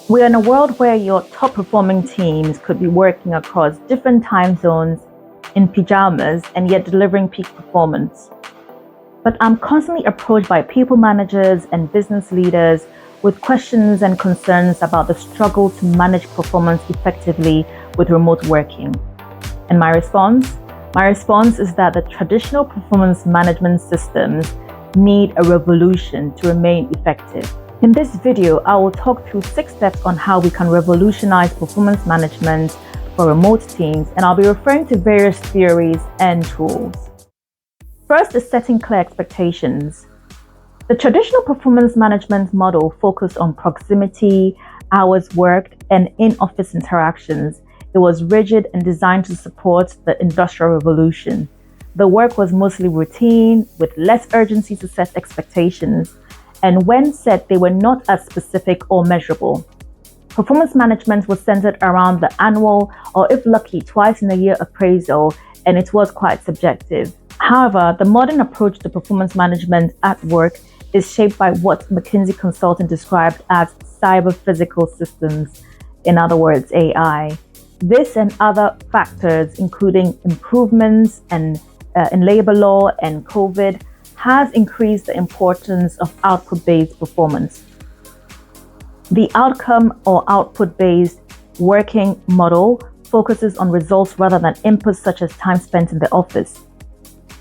We're in a world where your top performing teams could be working across different time zones in pajamas and yet delivering peak performance. But I'm constantly approached by people managers and business leaders with questions and concerns about the struggle to manage performance effectively with remote working. And my response? My response is that the traditional performance management systems need a revolution to remain effective. In this video, I will talk through 6 steps on how we can revolutionize performance management for remote teams, and I'll be referring to various theories and tools. First is setting clear expectations. The traditional performance management model focused on proximity, hours worked, and in-office interactions. It was rigid and designed to support the Industrial Revolution. The work was mostly routine, with less urgency to set expectations, and when set, they were not as specific or measurable. Performance management was centered around the annual, or if lucky, twice in a year appraisal, and it was quite subjective. However, the modern approach to performance management at work is shaped by what McKinsey consultant described as cyber-physical systems, in other words, AI. This and other factors, including improvements in labor law and COVID, has increased the importance of output-based performance. The outcome or output-based working model focuses on results rather than inputs such as time spent in the office.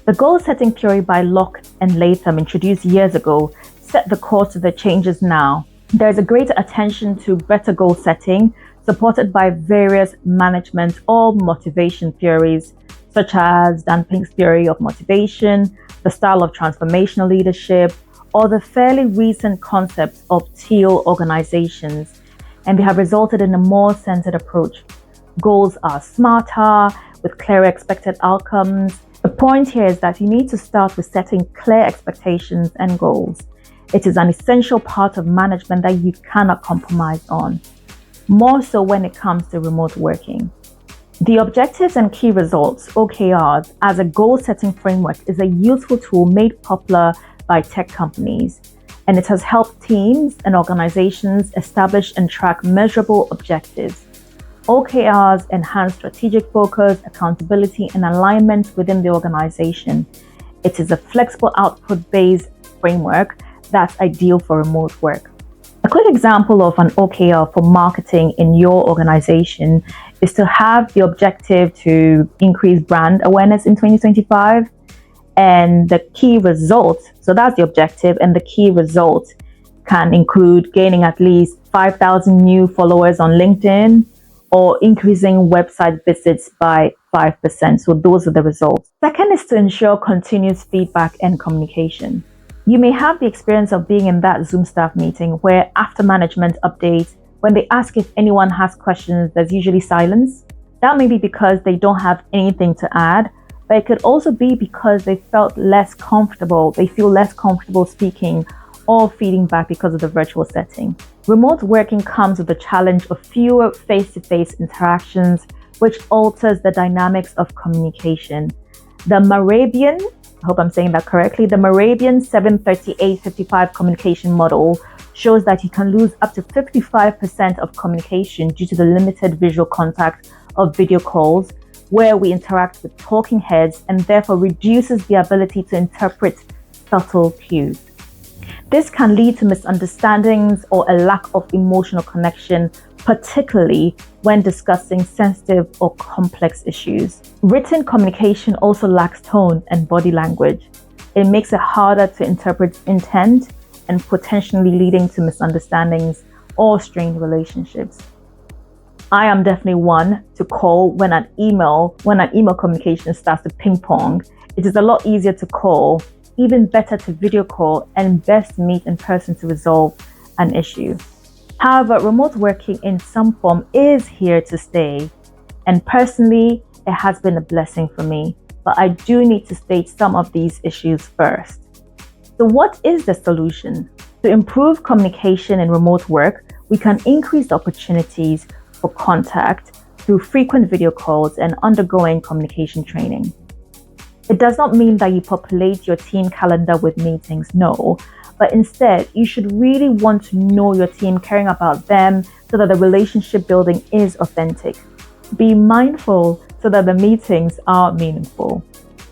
The goal-setting theory by Locke and Latham, introduced years ago, set the course to the changes now. There is a greater attention to better goal setting, supported by various management or motivation theories, such as Dan Pink's theory of motivation, the style of transformational leadership, or the fairly recent concepts of teal organizations, and they have resulted in a more centered approach. Goals are smarter, with clearer expected outcomes. The point here is that you need to start with setting clear expectations and goals. It is an essential part of management that you cannot compromise on, more so when it comes to remote working. The Objectives and Key Results, OKRs, as a goal-setting framework is a useful tool made popular by tech companies, and it has helped teams and organizations establish and track measurable objectives. OKRs enhance strategic focus, accountability, and alignment within the organization. It is a flexible output-based framework that's ideal for remote work. A quick example of an OKR for marketing in your organization is to have the objective to increase brand awareness in 2025. And the key result, so that's the objective, and the key result can include gaining at least 5,000 new followers on LinkedIn or increasing website visits by 5%. So those are the results. Second is to ensure continuous feedback and communication. You may have the experience of being in that Zoom staff meeting where after management updates, when they ask if anyone has questions, there's usually silence. That may be because they don't have anything to add, but it could also be because they feel less comfortable speaking or feeding back because of the virtual setting. Remote working comes with the challenge of fewer face-to-face interactions, which alters the dynamics of communication. The Maydaybaiden, I hope I'm saying that correctly, the Maydaybaiden 738-55 communication model shows that you can lose up to 55% of communication due to the limited visual contact of video calls, where we interact with talking heads and therefore reduces the ability to interpret subtle cues. This can lead to misunderstandings or a lack of emotional connection, particularly when discussing sensitive or complex issues. Written communication also lacks tone and body language. It makes it harder to interpret intent and potentially leading to misunderstandings or strained relationships. I am definitely one to call when an email communication starts to ping pong. It is a lot easier to call, even better to video call, and best meet in person to resolve an issue. However, remote working in some form is here to stay, and personally, it has been a blessing for me, but I do need to state some of these issues first. So what is the solution? To improve communication in remote work, we can increase the opportunities for contact through frequent video calls and undergoing communication training. It does not mean that you populate your team calendar with meetings, no, but instead you should really want to know your team, caring about them so that the relationship building is authentic. Be mindful so that the meetings are meaningful.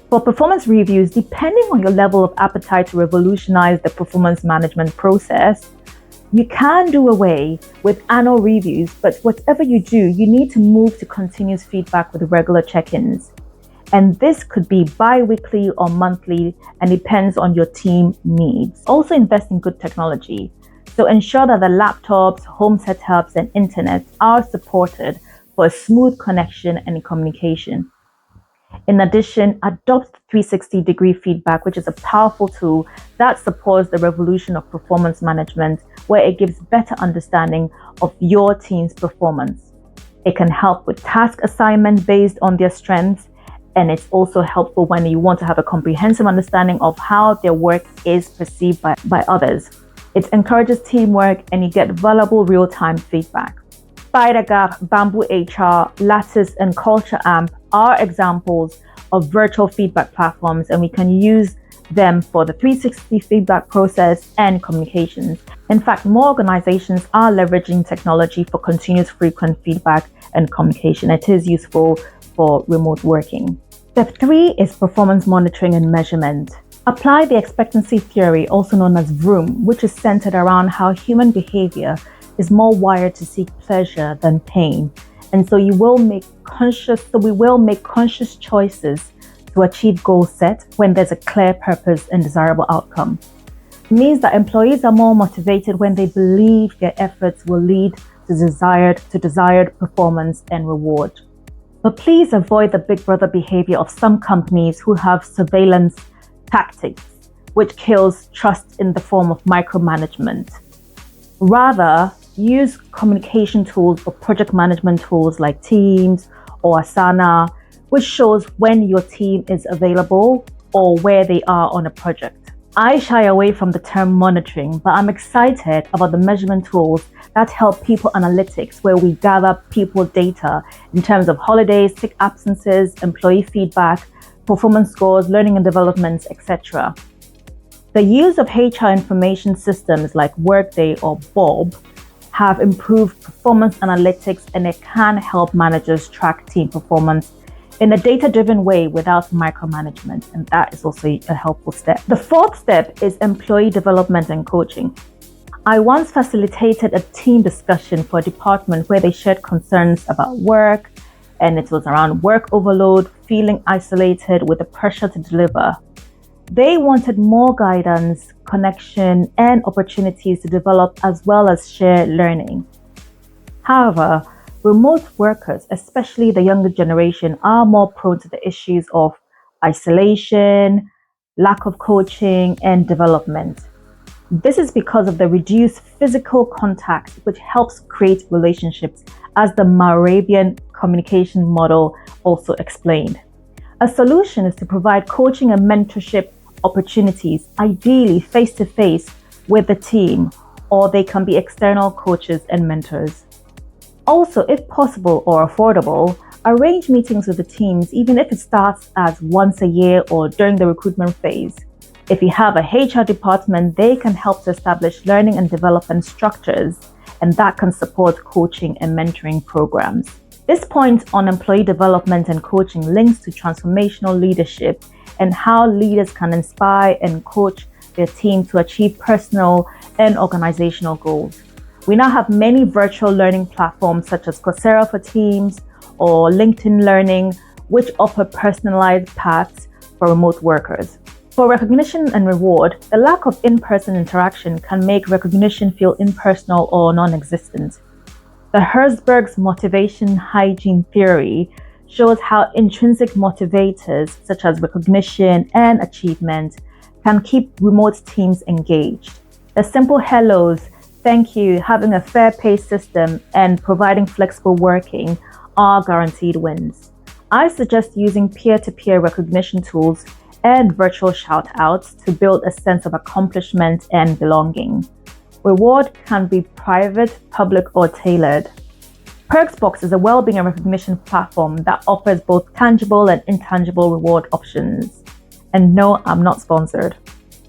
For performance reviews, depending on your level of appetite to revolutionize the performance management process, you can do away with annual reviews, but whatever you do, you need to move to continuous feedback with regular check-ins. And this could be bi-weekly or monthly and depends on your team needs. Also invest in good technology. So ensure that the laptops, home setups, and internet are supported for a smooth connection and communication. In addition, adopt 360-degree feedback, which is a powerful tool that supports the revolution of performance management, where it gives better understanding of your team's performance. It can help with task assignment based on their strengths, and it's also helpful when you want to have a comprehensive understanding of how their work is perceived by others. It encourages teamwork and you get valuable real-time feedback. SpiderGap, Bamboo HR, Lattice, and Culture Amp are examples of virtual feedback platforms, and we can use them for the 360 feedback process and communications. In fact, more organizations are leveraging technology for continuous frequent feedback and communication. It is useful for remote working. Step 3 is performance monitoring and measurement. Apply the expectancy theory, also known as VROOM, which is centered around how human behavior is more wired to seek pleasure than pain. And so we will make conscious choices to achieve goals set when there's a clear purpose and desirable outcome. It means that employees are more motivated when they believe their efforts will lead to desired performance and reward. But please avoid the big brother behavior of some companies who have surveillance tactics, which kills trust in the form of micromanagement. Rather, use communication tools or project management tools like Teams or Asana, which shows when your team is available or where they are on a project. I shy away from the term monitoring, but I'm excited about the measurement tools that help people analytics, where we gather people data in terms of holidays, sick absences, employee feedback, performance scores, learning and developments, etc. The use of HR information systems like Workday or Bob have improved performance analytics, and it can help managers track team performance in a data-driven way without micromanagement, and that is also a helpful step. The fourth step is employee development and coaching. I once facilitated a team discussion for a department where they shared concerns about work, and it was around work overload, feeling isolated with the pressure to deliver. They wanted more guidance, connection, and opportunities to develop as well as share learning. However, remote workers, especially the younger generation, are more prone to the issues of isolation, lack of coaching, and development. This is because of the reduced physical contact, which helps create relationships, as the Moravian communication model also explained. A solution is to provide coaching and mentorship opportunities, ideally face-to-face with the team, or they can be external coaches and mentors. Also, if possible or affordable, arrange meetings with the teams, even if it starts as once a year or during the recruitment phase. If you have a HR department, they can help to establish learning and development structures, and that can support coaching and mentoring programs. This point on employee development and coaching links to transformational leadership and how leaders can inspire and coach their team to achieve personal and organizational goals. We now have many virtual learning platforms such as Coursera for Teams or LinkedIn Learning, which offer personalized paths for remote workers. For recognition and reward, the lack of in-person interaction can make recognition feel impersonal or non-existent. The Herzberg's motivation hygiene theory shows how intrinsic motivators such as recognition and achievement can keep remote teams engaged. The simple hellos, thank you, having a fair pay system, and providing flexible working are guaranteed wins. I suggest using peer-to-peer recognition tools and virtual shout-outs to build a sense of accomplishment and belonging. Reward can be private, public, or tailored. Perksbox is a well-being and recognition platform that offers both tangible and intangible reward options. And no, I'm not sponsored.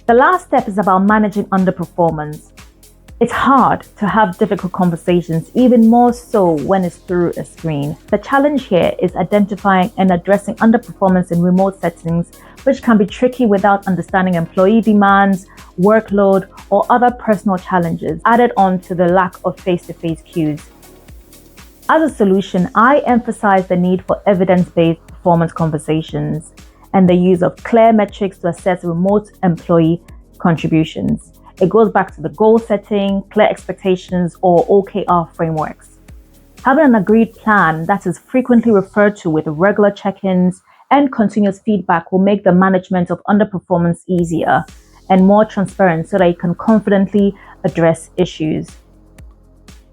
The last step is about managing underperformance. It's hard to have difficult conversations, even more so when it's through a screen. The challenge here is identifying and addressing underperformance in remote settings, which can be tricky without understanding employee demands, workload, or other personal challenges added on to the lack of face-to-face cues. As a solution, I emphasize the need for evidence-based performance conversations and the use of clear metrics to assess remote employee contributions. It goes back to the goal setting, clear expectations, or OKR frameworks. Having an agreed plan that is frequently referred to with regular check-ins and continuous feedback will make the management of underperformance easier and more transparent so that you can confidently address issues.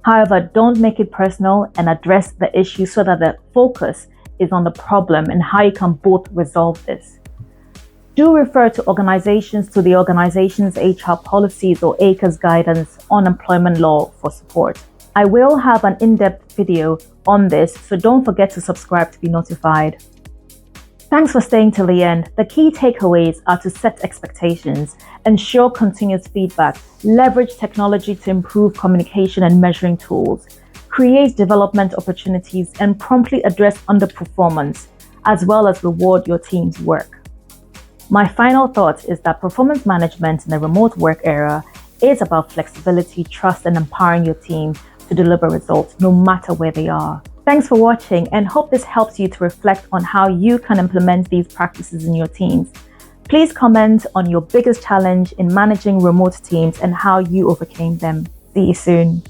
However, don't make it personal and address the issue so that the focus is on the problem and how you can both resolve this. Do refer to the organization's HR policies or ACR's guidance on employment law for support. I will have an in-depth video on this, so don't forget to subscribe to be notified. Thanks for staying till the end. The key takeaways are to set expectations, ensure continuous feedback, leverage technology to improve communication and measuring tools, create development opportunities, and promptly address underperformance, as well as reward your team's work. My final thought is that performance management in the remote work era is about flexibility, trust, and empowering your team to deliver results no matter where they are. Thanks for watching, and hope this helps you to reflect on how you can implement these practices in your teams. Please comment on your biggest challenge in managing remote teams and how you overcame them. See you soon.